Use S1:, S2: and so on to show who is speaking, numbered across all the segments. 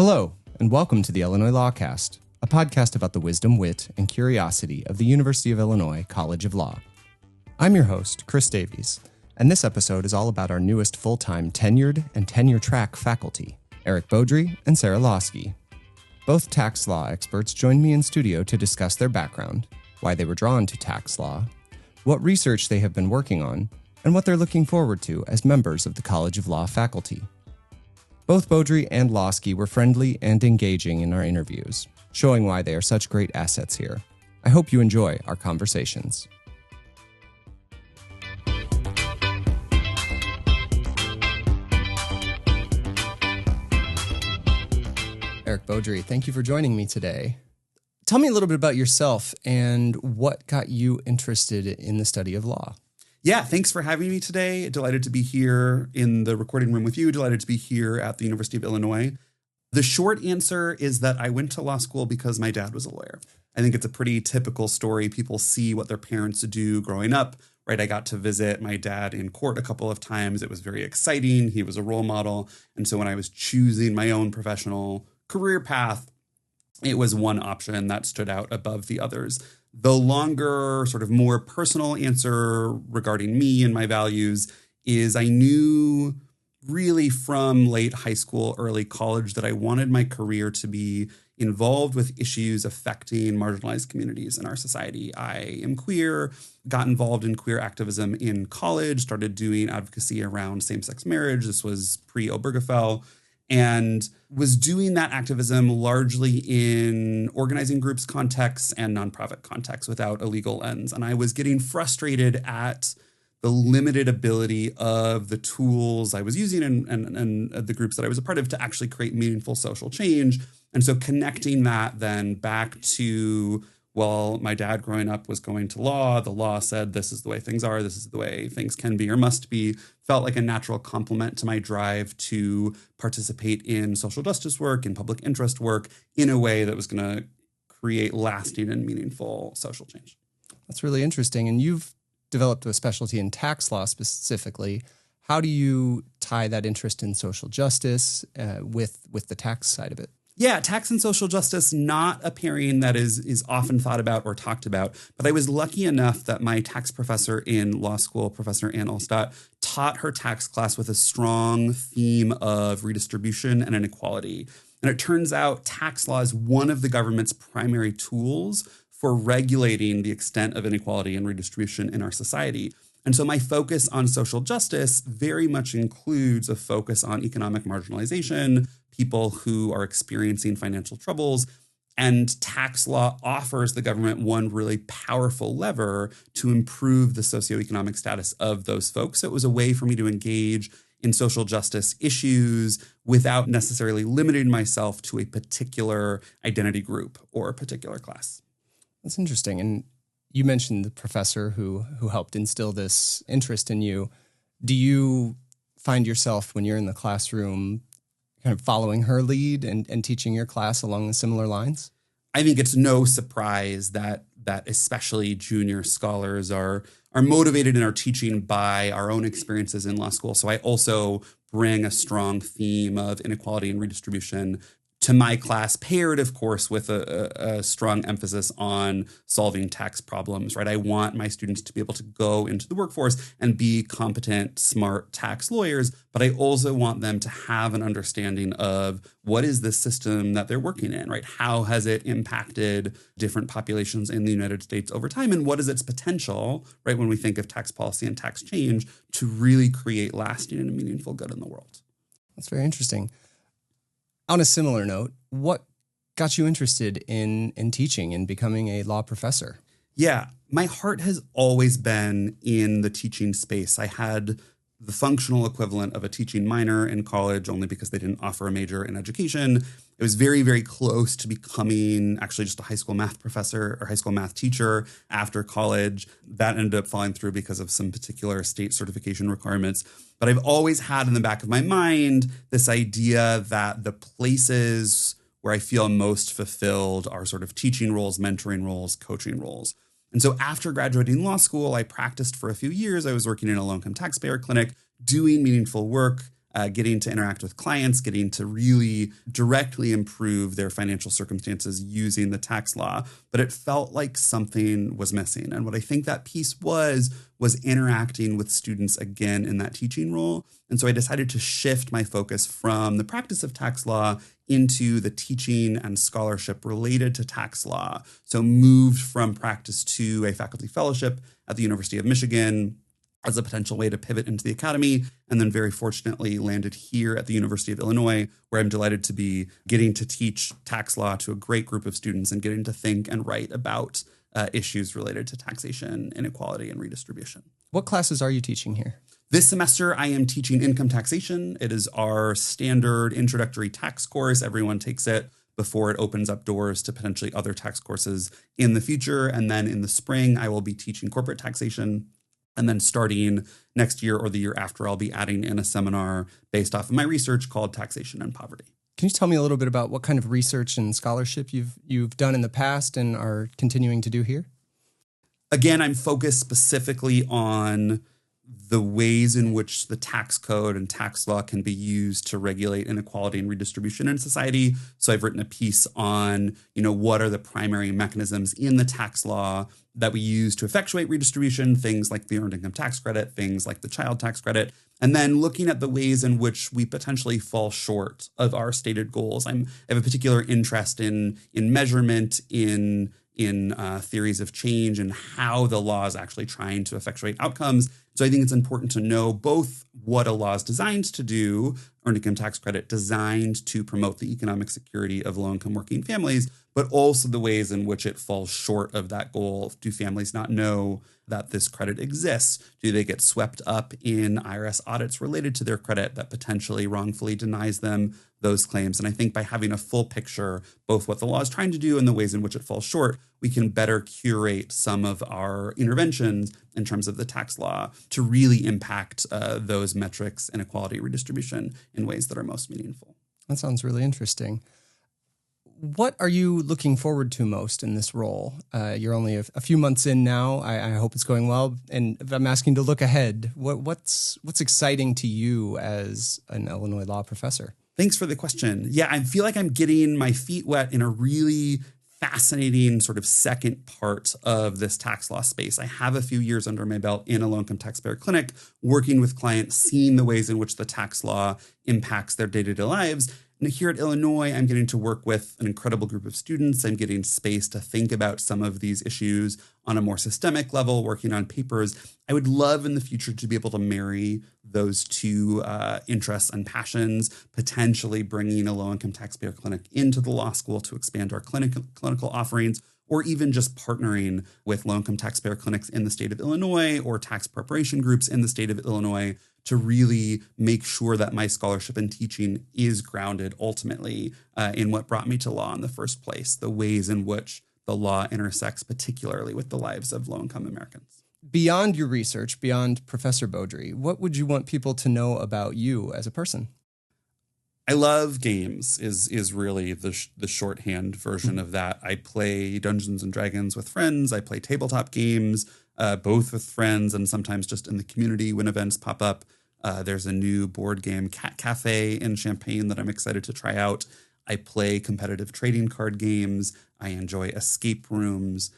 S1: Hello, and welcome to the Illinois LawCast, a podcast about the wisdom, wit, and curiosity of the University of Illinois College of Law. I'm your host, Chris Davies, and this episode is all about our newest full-time tenured and tenure-track faculty, Eric Baudry and Sarah Lawsky. Both tax law experts joined me in studio to discuss their background, why they were drawn to tax law, what research they have been working on, and what they're looking forward to as members of the College of Law faculty. Both Baudry and Lawsky were friendly and engaging in our interviews, showing why they are such great assets here. I hope you enjoy our conversations. Eric Baudry, thank you for joining me today. Tell me a little bit about yourself and what got you interested in the study of law.
S2: Yeah, thanks for having me today. Delighted to be here in the recording room with you. Delighted to be here at the University of Illinois. The short answer is that I went to law school because my dad was a lawyer. I think it's a pretty typical story. People see what their parents do growing up, right? I got to visit my dad in court a couple of times. It was very exciting. He was a role model. And so when I was choosing my own professional career path, it was one option that stood out above the others. The longer, sort of more personal answer regarding me and my values is I knew really from late high school, early college that I wanted my career to be involved with issues affecting marginalized communities in our society. I am queer, got involved in queer activism in college, started doing advocacy around same-sex marriage. This was pre-Obergefell. And was doing that activism largely in organizing groups contexts and nonprofit contexts without a legal lens. And I was getting frustrated at the limited ability of the tools I was using and the groups that I was a part of to actually create meaningful social change. And so connecting that then back to, well, my dad growing up was going to law. The law said this is the way things are. This is the way things can be or must be. Felt like a natural complement to my drive to participate in social justice work and public interest work in a way that was going to create lasting and meaningful social change.
S1: That's really interesting. And you've developed a specialty in tax law specifically. How do you tie that interest in social justice with the tax side of it?
S2: Yeah, tax and social justice, not a pairing that is often thought about or talked about. But I was lucky enough that my tax professor in law school, Professor Ann Allstott, taught her tax class with a strong theme of redistribution and inequality. And it turns out tax law is one of the government's primary tools for regulating the extent of inequality and redistribution in our society. And so my focus on social justice very much includes a focus on economic marginalization, people who are experiencing financial troubles. And tax law offers the government one really powerful lever to improve the socioeconomic status of those folks. So it was a way for me to engage in social justice issues without necessarily limiting myself to a particular identity group or a particular class.
S1: That's interesting. And you mentioned the professor who helped instill this interest in you. Do you find yourself when you're in the classroom kind of following her lead and teaching your class along the similar lines?
S2: I think it's no surprise that especially junior scholars are motivated in our teaching by our own experiences in law school. So I also bring a strong theme of inequality and redistribution to my class, paired, of course, with a strong emphasis on solving tax problems, right? I want my students to be able to go into the workforce and be competent, smart tax lawyers, but I also want them to have an understanding of what is the system that they're working in, right? How has it impacted different populations in the United States over time? And what is its potential, right, when we think of tax policy and tax change to really create lasting and meaningful good in the world?
S1: That's very interesting. On a similar note, what got you interested in teaching and becoming a law professor?
S2: Yeah, my heart has always been in the teaching space. I had the functional equivalent of a teaching minor in college only because they didn't offer a major in education. It was very, very close to becoming actually just a high school math professor or high school math teacher after college. That ended up falling through because of some particular state certification requirements. But I've always had in the back of my mind this idea that the places where I feel most fulfilled are sort of teaching roles, mentoring roles, coaching roles. And so after graduating law school, I practiced for a few years. I was working in a low-income taxpayer clinic, doing meaningful work. getting to interact with clients, getting to really directly improve their financial circumstances using the tax law. But it felt like something was missing. And what I think that piece was interacting with students again in that teaching role. And so I decided to shift my focus from the practice of tax law into the teaching and scholarship related to tax law. So moved from practice to a faculty fellowship at the University of Michigan as a potential way to pivot into the academy, and then very fortunately landed here at the University of Illinois, where I'm delighted to be getting to teach tax law to a great group of students and getting to think and write about issues related to taxation, inequality, and redistribution.
S1: What classes are you teaching here?
S2: This semester, I am teaching income taxation. It is our standard introductory tax course. Everyone takes it before it opens up doors to potentially other tax courses in the future. And then in the spring, I will be teaching corporate taxation. And then starting next year or the year after, I'll be adding in a seminar based off of my research called Taxation and Poverty.
S1: Can you tell me a little bit about what kind of research and scholarship you've done in the past and are continuing to do here?
S2: Again, I'm focused specifically on the ways in which the tax code and tax law can be used to regulate inequality and redistribution in society. So I've written a piece on, what are the primary mechanisms in the tax law that we use to effectuate redistribution, things like the earned income tax credit, things like the child tax credit, and then looking at the ways in which we potentially fall short of our stated goals. I have a particular interest in measurement, in theories of change, and how the law is actually trying to effectuate outcomes. So I think it's important to know both what a law is designed to do, earned income tax credit designed to promote the economic security of low-income working families, but also the ways in which it falls short of that goal. Do families not know that this credit exists? Do they get swept up in IRS audits related to their credit that potentially wrongfully denies them those claims? And I think by having a full picture, both what the law is trying to do and the ways in which it falls short, we can better curate some of our interventions in terms of the tax law to really impact those metrics, inequality, redistribution in ways that are most meaningful.
S1: That sounds really interesting. What are you looking forward to most in this role? You're only a few months in now. I hope it's going well. And if I'm asking to look ahead, what's exciting to you as an Illinois law professor?
S2: Thanks for the question. Yeah, I feel like I'm getting my feet wet in a really fascinating sort of second part of this tax law space. I have a few years under my belt in a low-income taxpayer clinic, working with clients, seeing the ways in which the tax law impacts their day-to-day lives. And here at Illinois, I'm getting to work with an incredible group of students. I'm getting space to think about some of these issues on a more systemic level, working on papers. I would love in the future to be able to marry those two interests and passions, potentially bringing a low-income taxpayer clinic into the law school to expand our clinical offerings, or even just partnering with low-income taxpayer clinics in the state of Illinois or tax preparation groups in the state of Illinois to really make sure that my scholarship and teaching is grounded ultimately in what brought me to law in the first place, the ways in which the law intersects particularly with the lives of low-income Americans.
S1: Beyond your research, beyond Professor Baudry, what would you want people to know about you as a person?
S2: I love games is really the shorthand version of that. I play Dungeons and Dragons with friends. I play tabletop games, both with friends and sometimes just in the community when events pop up. There's a new board game Cat Cafe in Champaign that I'm excited to try out. I play competitive trading card games. I enjoy escape rooms.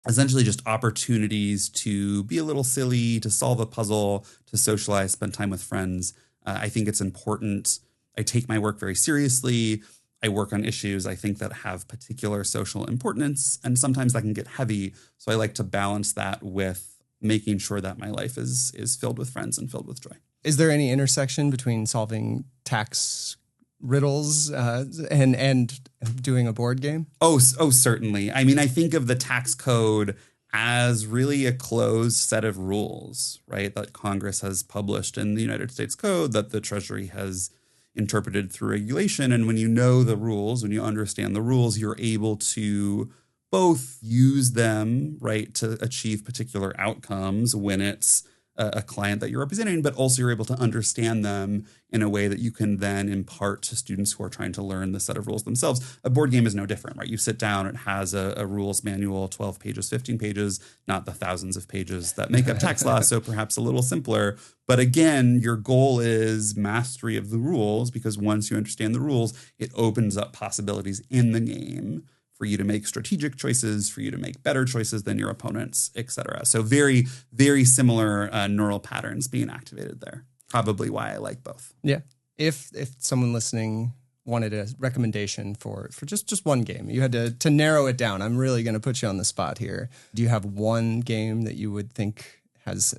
S2: Essentially just opportunities to be a little silly, to solve a puzzle, to socialize, spend time with friends. I think it's important. I take my work very seriously. I work on issues I think that have particular social importance, and sometimes that can get heavy. So I like to balance that with making sure that my life is filled with friends and filled with joy.
S1: Is there any intersection between solving tax riddles and doing a board game?
S2: Oh, certainly. I mean, I think of the tax code as really a closed set of rules, right, that Congress has published in the United States Code, that the Treasury has interpreted through regulation. And when you know the rules, when you understand the rules, you're able to both use them, right, to achieve particular outcomes when it's a client that you're representing, but also you're able to understand them in a way that you can then impart to students who are trying to learn the set of rules themselves. A board game is no different, right? You sit down, it has a rules manual, 12 pages, 15 pages, not the thousands of pages that make up tax law, so perhaps a little simpler. But again, your goal is mastery of the rules, because once you understand the rules, it opens up possibilities in the game for you to make strategic choices, for you to make better choices than your opponents, et cetera. So very, very similar neural patterns being activated there. Probably why I like both.
S1: Yeah. If someone listening wanted a recommendation for just one game, you had to narrow it down. I'm really going to put you on the spot here. Do you have one game that you would think has,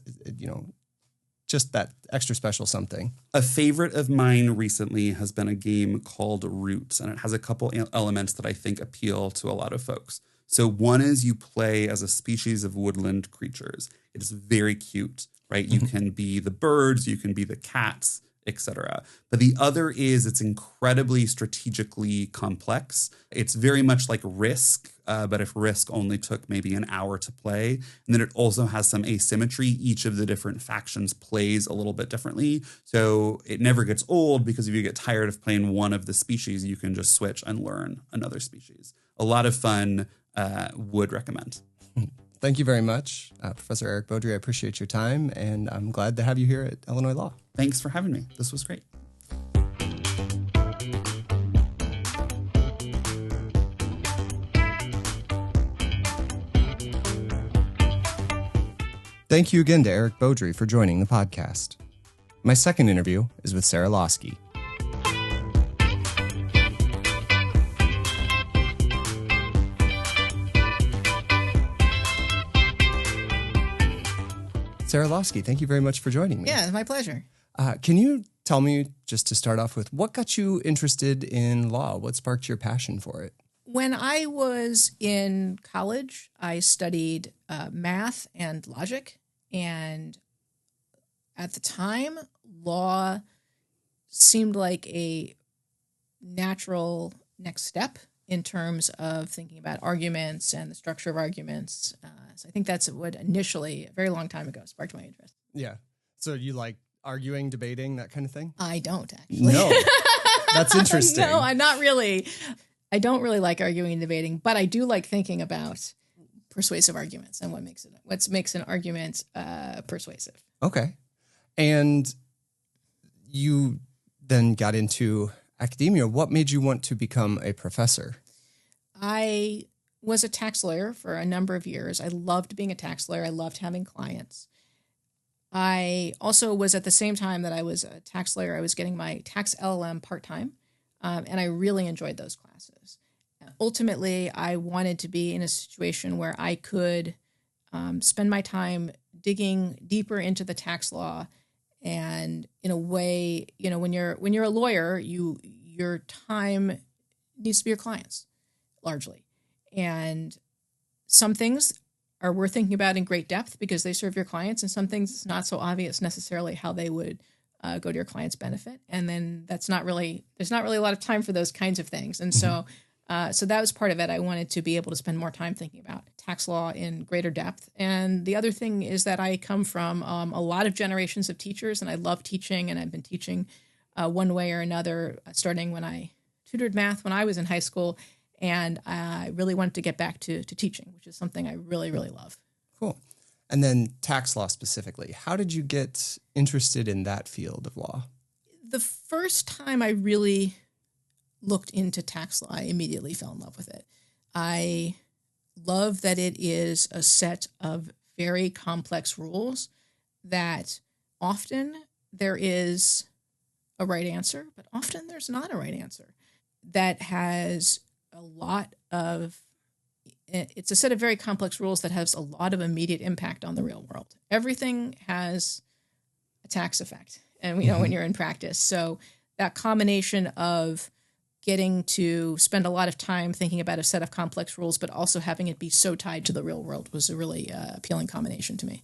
S1: just that extra special something?
S2: A favorite of mine recently has been a game called Roots, and it has a couple elements that I think appeal to a lot of folks. So one is you play as a species of woodland creatures. It is very cute, right? You can be the birds, you can be the cats, etc. But the other is it's incredibly strategically complex. It's very much like Risk, but if Risk only took maybe an hour to play. And then it also has some asymmetry. Each of the different factions plays a little bit differently. So it never gets old, because if you get tired of playing one of the species, you can just switch and learn another species. A lot of fun, would recommend.
S1: Thank you very much, Professor Eric Baudry. I appreciate your time, and I'm glad to have you here at Illinois Law.
S2: Thanks for having me. This was great.
S1: Thank you again to Eric Baudry for joining the podcast. My second interview is with Sarah Lawsky. Sarah Lawsky, thank you very much for joining me.
S3: Yeah, it's my pleasure.
S1: Can you tell me, just to start off with, what got you interested in law? What sparked your passion for it?
S3: When I was in college, I studied math and logic. And at the time, law seemed like a natural next step in terms of thinking about arguments and the structure of arguments. So I think that's what initially, a very long time ago, sparked my interest.
S1: Yeah. So you like arguing, debating, that kind of thing?
S3: I don't, actually.
S1: No. That's interesting.
S3: No, I'm not really. I don't really like arguing and debating, but I do like thinking about persuasive arguments and what makes an argument persuasive.
S1: Okay. And you then got into academia. What made you want to become a professor?
S3: I was a tax lawyer for a number of years. I loved being a tax lawyer. I loved having clients. I also was, at the same time that I was a tax lawyer, I was getting my tax LLM part-time, and I really enjoyed those classes. Ultimately, I wanted to be in a situation where I could spend my time digging deeper into the tax law, and in a way, when you're a lawyer, your time needs to be your clients, largely. And some things are worth thinking about in great depth because they serve your clients, and some things it's not so obvious necessarily how they would go to your client's benefit. And then there's not really a lot of time for those kinds of things. And so that was part of it. I wanted to be able to spend more time thinking about tax law in greater depth. And the other thing is that I come from a lot of generations of teachers, and I love teaching, and I've been teaching one way or another, starting when I tutored math when I was in high school. And I really wanted to get back to teaching, which is something I really, really love.
S1: Cool. And then tax law specifically, how did you get interested in that field of law?
S3: The first time I really looked into tax law, I immediately fell in love with it. I love that it is a set of very complex rules that often there is a right answer, but often there's not a right answer. That has it's a set of very complex rules that has a lot of immediate impact on the real world. Everything has a tax effect, and we know when you're in practice. So that combination of getting to spend a lot of time thinking about a set of complex rules, but also having it be so tied to the real world was a really appealing combination to me.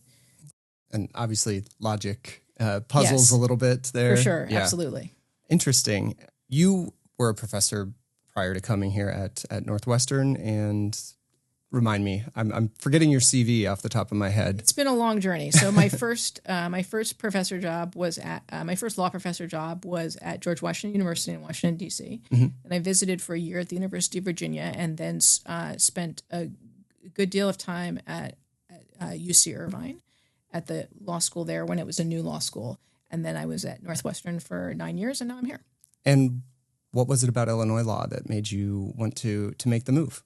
S1: And obviously logic puzzles a little bit there.
S3: For sure,
S1: yeah.
S3: Absolutely.
S1: Interesting. You were a professor prior to coming here at Northwestern, and remind me. I'm forgetting your CV off the top of my head.
S3: It's been a long journey. So my first professor job was at my first law professor job was at George Washington University in Washington D.C. And I visited for a year at the University of Virginia, and then spent a good deal of time at UC Irvine at the law school there when it was a new law school, and then I was at Northwestern for 9 years, and now I'm here. And
S1: what was it about Illinois law that made you want to make the move?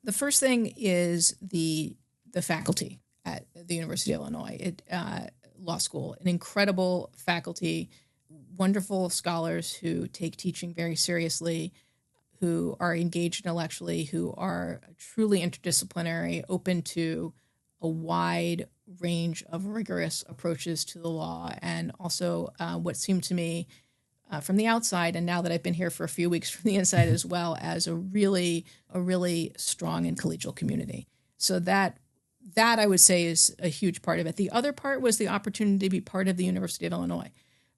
S3: The first thing is the faculty at the University of Illinois Law School. An incredible faculty, wonderful scholars who take teaching very seriously, who are engaged intellectually, who are truly interdisciplinary, open to a wide range of rigorous approaches to the law, and also what seemed to me from the outside, and now that I've been here for a few weeks from the inside as well, as a really strong and collegial community. So that I would say is a huge part of it. The other part was the opportunity to be part of the University of Illinois,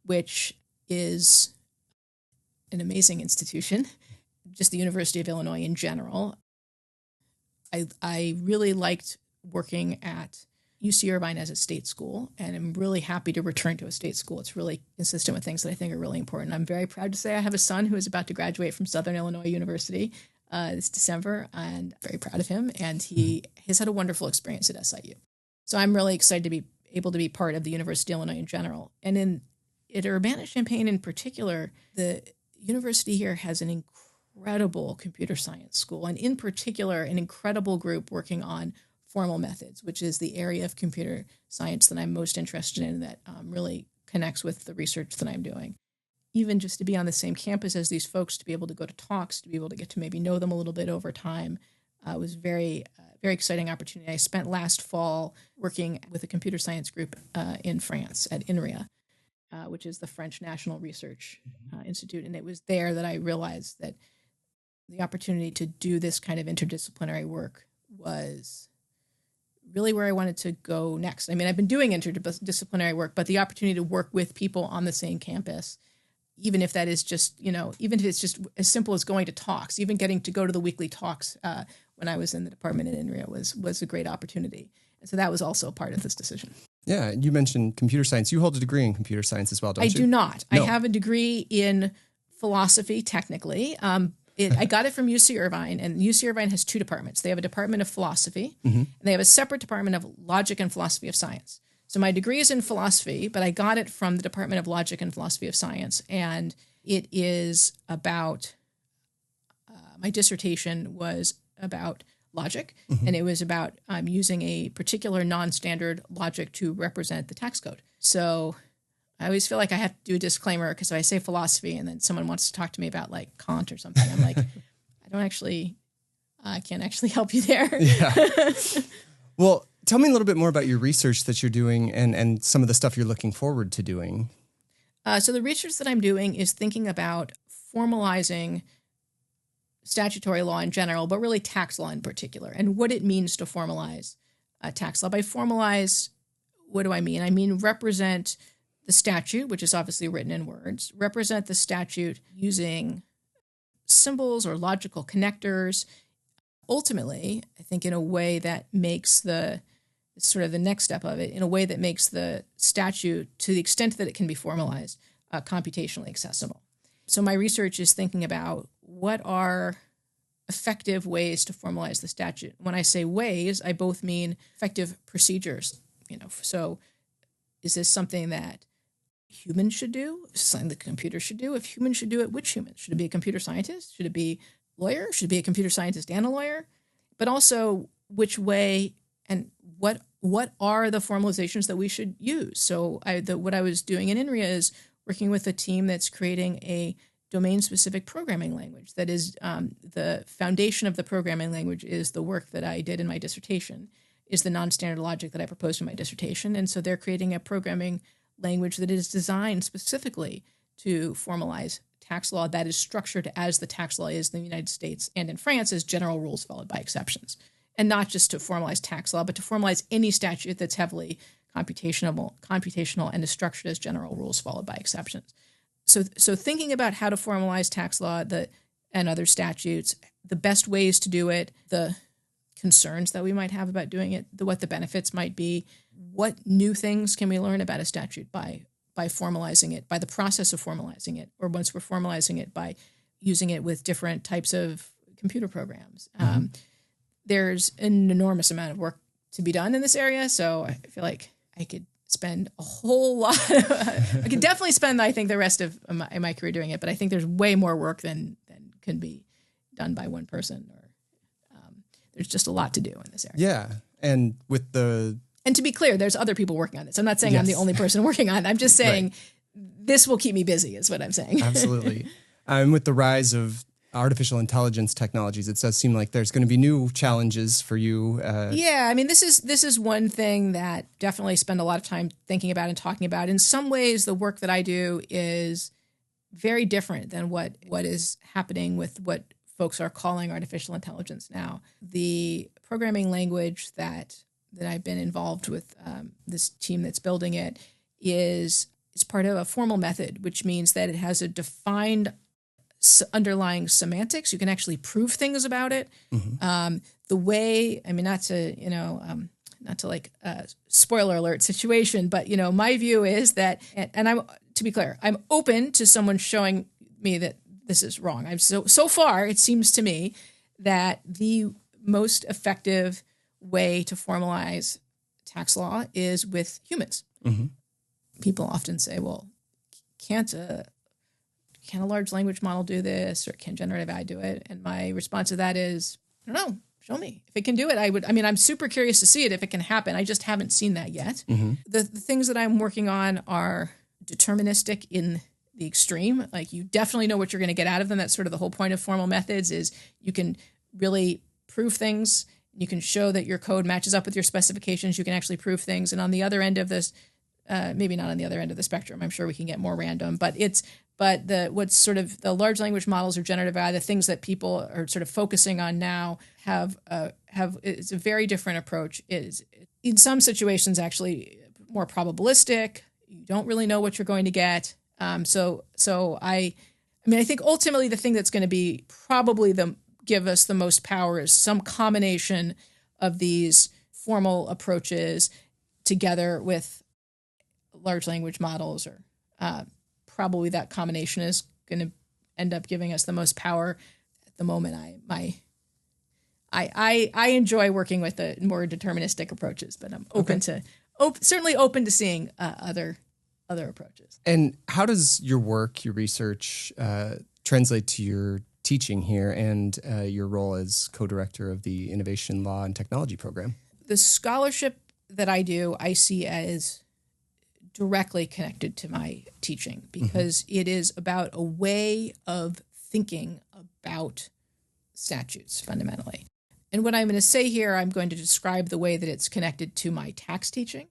S3: which is an amazing institution, just the University of Illinois in general. I really liked working at UC Irvine as a state school, and I'm really happy to return to a state school. It's really consistent with things that I think are really important. I'm very proud to say I have a son who is about to graduate from Southern Illinois University this December, and I'm very proud of him, and he has had a wonderful experience at SIU. So I'm really excited to be able to be part of the University of Illinois in general. And at Urbana-Champaign in particular, the university here has an incredible computer science school, and in particular, an incredible group working on formal methods, which is the area of computer science that I'm most interested in, that really connects with the research that I'm doing. Even just to be on the same campus as these folks, to be able to go to talks, to be able to get to maybe know them a little bit over time, was very exciting opportunity. I spent last fall working with a computer science group in France at INRIA, which is the French National Research Institute. And it was there that I realized that the opportunity to do this kind of interdisciplinary work was really where I wanted to go next. I mean, I've been doing interdisciplinary work, but the opportunity to work with people on the same campus, even if that is just, even if it's just as simple as going to talks, even getting to go to the weekly talks when I was in the department at INRIA was a great opportunity. And so that was also a part of this decision.
S1: Yeah, you mentioned computer science. You hold a degree in computer science as well, don't you?
S3: I do not.
S1: No.
S3: I have a degree in philosophy, technically. I got it from UC Irvine, and UC Irvine has two departments. They have a department of philosophy, and they have a separate department of logic and philosophy of science. So my degree is in philosophy, but I got it from the Department of Logic and Philosophy of Science, and it is about, my dissertation was about logic, and it was about using a particular non-standard logic to represent the tax code. So I always feel like I have to do a disclaimer, because if I say philosophy and then someone wants to talk to me about like Kant or something, I'm like, I can't actually help you there.
S1: Yeah. Well, tell me a little bit more about your research that you're doing and some of the stuff you're looking forward to doing.
S3: So the research that I'm doing is thinking about formalizing statutory law in general, but really tax law in particular, and what it means to formalize tax law. By formalize, what do I mean? I mean represent the statute, which is obviously written in words, represent the statute using symbols or logical connectors, ultimately, I think in a way that makes the next step of it, in a way that makes the statute, to the extent that it can be formalized, computationally accessible. So my research is thinking about what are effective ways to formalize the statute. When I say ways, I both mean effective procedures. So is this something that humans should do? Is this something the computer should do? If humans should do it, which humans? Should it be a computer scientist? Should it be a lawyer? Should it be a computer scientist and a lawyer? But also, which way and what are the formalizations that we should use? So what I was doing in INRIA is working with a team that's creating a domain-specific programming language. That is, the foundation of the programming language is the work that I did in my dissertation, is the non-standard logic that I proposed in my dissertation. And so they're creating a programming language that is designed specifically to formalize tax law that is structured as the tax law is in the United States and in France as general rules followed by exceptions. And not just to formalize tax law, but to formalize any statute that's heavily computational and is structured as general rules followed by exceptions. So thinking about how to formalize tax law and other statutes, the best ways to do it, the concerns that we might have about doing it, what the benefits might be, what new things can we learn about a statute by formalizing it, by the process of formalizing it, or once we're formalizing it by using it with different types of computer programs. There's an enormous amount of work to be done in this area, so I feel like I could spend a whole lot. I could definitely spend, I think, the rest of my career doing it, but I think there's way more work than can be done by one person. Or there's just a lot to do in this area.
S1: Yeah, and
S3: to be clear, there's other people working on this. I'm not saying I'm the only person working on it. I'm just saying this will keep me busy is what I'm saying.
S1: Absolutely. With the rise of artificial intelligence technologies, it does seem like there's going to be new challenges for you.
S3: Yeah, I mean, this is one thing that definitely spend a lot of time thinking about and talking about. In some ways, the work that I do is very different than what is happening with what folks are calling artificial intelligence now. The programming language that I've been involved with, this team that's building it, is part of a formal method, which means that it has a defined underlying semantics. You can actually prove things about it. The way, I mean, not to like spoiler alert situation, but my view is that, and I'm, to be clear, I'm open to someone showing me that this is wrong. So far, it seems to me that the most effective way to formalize tax law is with humans. People often say, well, can't a large language model do this, or can generative AI do it? And my response to that is, I don't know, show me. If it can do it, I'm super curious to see it if it can happen. I just haven't seen that yet. The things that I'm working on are deterministic in the extreme. Like, you definitely know what you're going to get out of them. That's sort of the whole point of formal methods, is you can really prove things. You can show that your code matches up with your specifications. You can actually prove things. And on the other end of this, maybe not on the other end of the spectrum, I'm sure we can get more random, what's sort of the large language models or generative AI, the things that people are sort of focusing on now it's a very different approach. Is in some situations actually more probabilistic. You don't really know what you're going to get. So I think ultimately the thing that's going to be probably give us the most power is some combination of these formal approaches together with large language models, or probably that combination is going to end up giving us the most power. At the moment, I enjoy working with the more deterministic approaches, but I'm certainly open to seeing other approaches.
S1: And how does your work, your research, translate to your teaching here and your role as co-director of the Innovation Law and Technology program?
S3: The scholarship that I do, I see as directly connected to my teaching, because it is about a way of thinking about statutes fundamentally. And what I'm going to say here, I'm going to describe the way that it's connected to my tax teaching.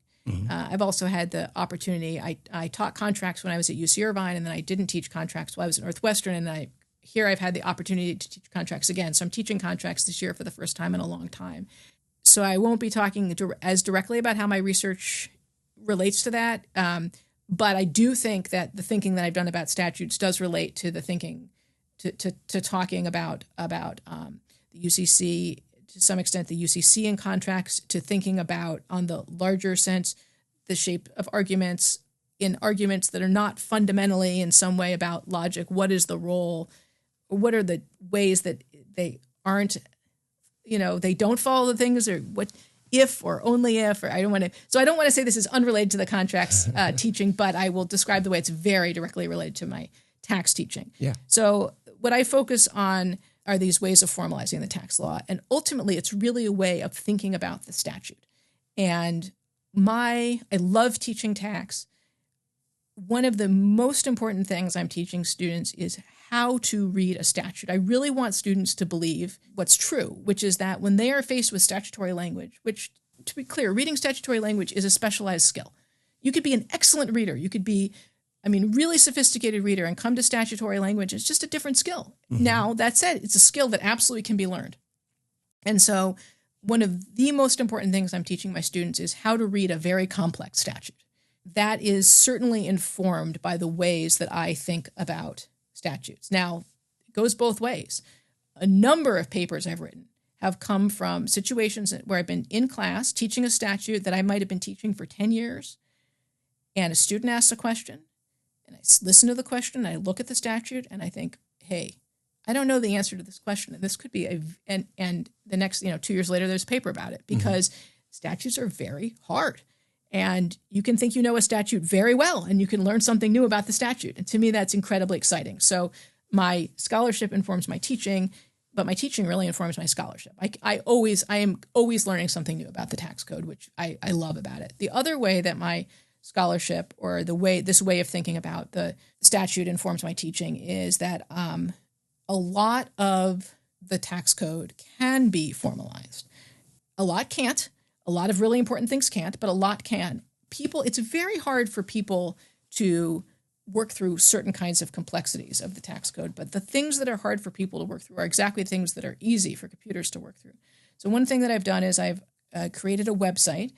S3: I've also had the opportunity, I taught contracts when I was at UC Irvine, and then I didn't teach contracts while I was at Northwestern, and I've had the opportunity to teach contracts again. So I'm teaching contracts this year for the first time in a long time. So I won't be talking as directly about how my research relates to that. But I do think that the thinking that I've done about statutes does relate to the thinking, to talking about the UCC, to some extent the UCC in contracts, to thinking about, on the larger sense, the shape of arguments, in arguments that are not fundamentally in some way about logic. What is the role, or what are the ways that they aren't, they don't follow the things, or what if or only if, or I don't want to say this is unrelated to the contracts teaching, but I will describe the way it's very directly related to my tax teaching. Yeah. So what I focus on are these ways of formalizing the tax law. And ultimately, it's really a way of thinking about the statute. And I love teaching tax. One of the most important things I'm teaching students is how to read a statute. I really want students to believe what's true, which is that when they are faced with statutory language, which, to be clear, reading statutory language is a specialized skill. You could be an excellent reader. You could be, really sophisticated reader and come to statutory language. It's just a different skill. Now, that said, it's a skill that absolutely can be learned. And so one of the most important things I'm teaching my students is how to read a very complex statute. That is certainly informed by the ways that I think about statutes. Now, it goes both ways. A number of papers I've written have come from situations where I've been in class teaching a statute that I might have been teaching for 10 years, and a student asks a question, and I listen to the question, and I look at the statute, and I think, hey, I don't know the answer to this question, and this could be and the next, 2 years later, there's a paper about it, because statutes are very hard. And you can think you know a statute very well, and you can learn something new about the statute. And to me, that's incredibly exciting. So my scholarship informs my teaching, but my teaching really informs my scholarship. I am always learning something new about the tax code, which I love about it. The other way that my scholarship, or this way of thinking about the statute, informs my teaching is that a lot of the tax code can be formalized. A lot can't. A lot of really important things can't, but a lot can. It's very hard for people to work through certain kinds of complexities of the tax code, but the things that are hard for people to work through are exactly the things that are easy for computers to work through. So one thing that I've done is I've created a website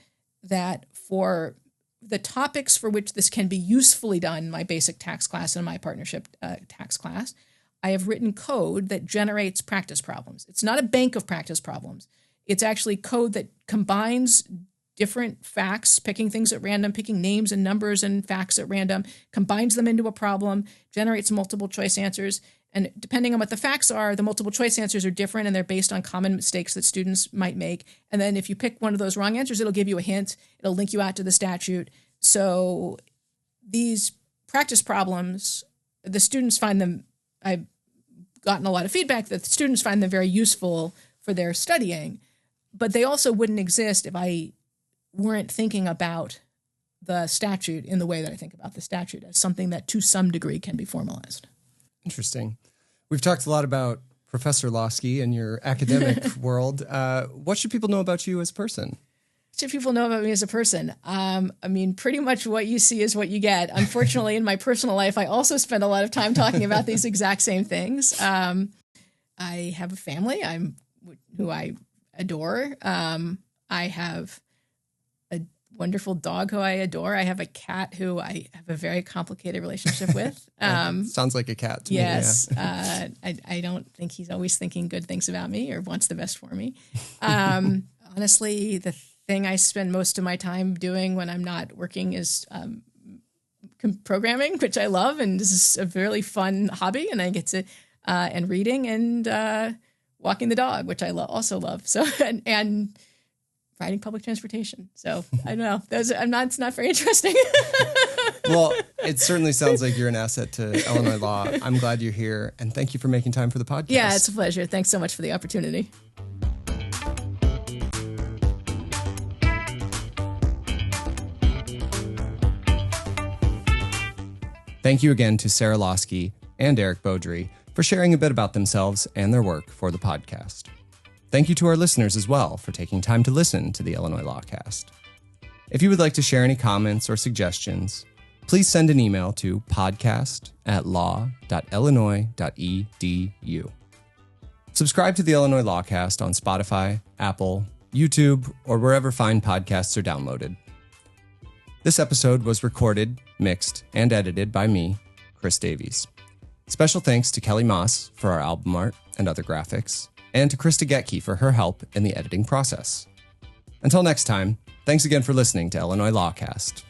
S3: that, for the topics for which this can be usefully done, my basic tax class and my partnership tax class, I have written code that generates practice problems. It's not a bank of practice problems. It's actually code that combines different facts, picking things at random, picking names and numbers and facts at random, combines them into a problem, generates multiple choice answers. And depending on what the facts are, the multiple choice answers are different, and they're based on common mistakes that students might make. And then if you pick one of those wrong answers, it'll give you a hint. It'll link you out to the statute. So these practice problems, the students find them, I've gotten a lot of feedback that the students find them very useful for their studying. But they also wouldn't exist if I weren't thinking about the statute in the way that I think about the statute, as something that to some degree can be formalized.
S1: Interesting. We've talked a lot about Professor Lawsky and your academic world. What should people know about you as a person?
S3: What should people know about me as a person? Pretty much what you see is what you get. Unfortunately, in my personal life, I also spend a lot of time talking about these exact same things. I have a family who I adore. I have a wonderful dog who I adore. I have a cat who I have a very complicated relationship with.
S1: Sounds like a cat to
S3: yes,
S1: me. Yeah.
S3: I don't think he's always thinking good things about me or wants the best for me. Honestly, the thing I spend most of my time doing when I'm not working is programming, which I love, and this is a really fun hobby, and I get to and reading and walking the dog, which I also love. So and riding public transportation. So I don't know. It's not very interesting.
S1: Well, it certainly sounds like you're an asset to Illinois law. I'm glad you're here, and thank you for making time for the podcast.
S3: Yeah, it's a pleasure. Thanks so much for the opportunity.
S1: Thank you again to Sarah Lawsky and Eric Baudry for sharing a bit about themselves and their work for the podcast. Thank you to our listeners as well for taking time to listen to the Illinois LawCast. If you would like to share any comments or suggestions, please send an email to podcast@law.illinois.edu. Subscribe to the Illinois LawCast on Spotify, Apple, YouTube, or wherever fine podcasts are downloaded. This episode was recorded, mixed, and edited by me, Chris Davies. Special thanks to Kelly Moss for our album art and other graphics, and to Krista Getke for her help in the editing process. Until next time, thanks again for listening to Illinois LawCast.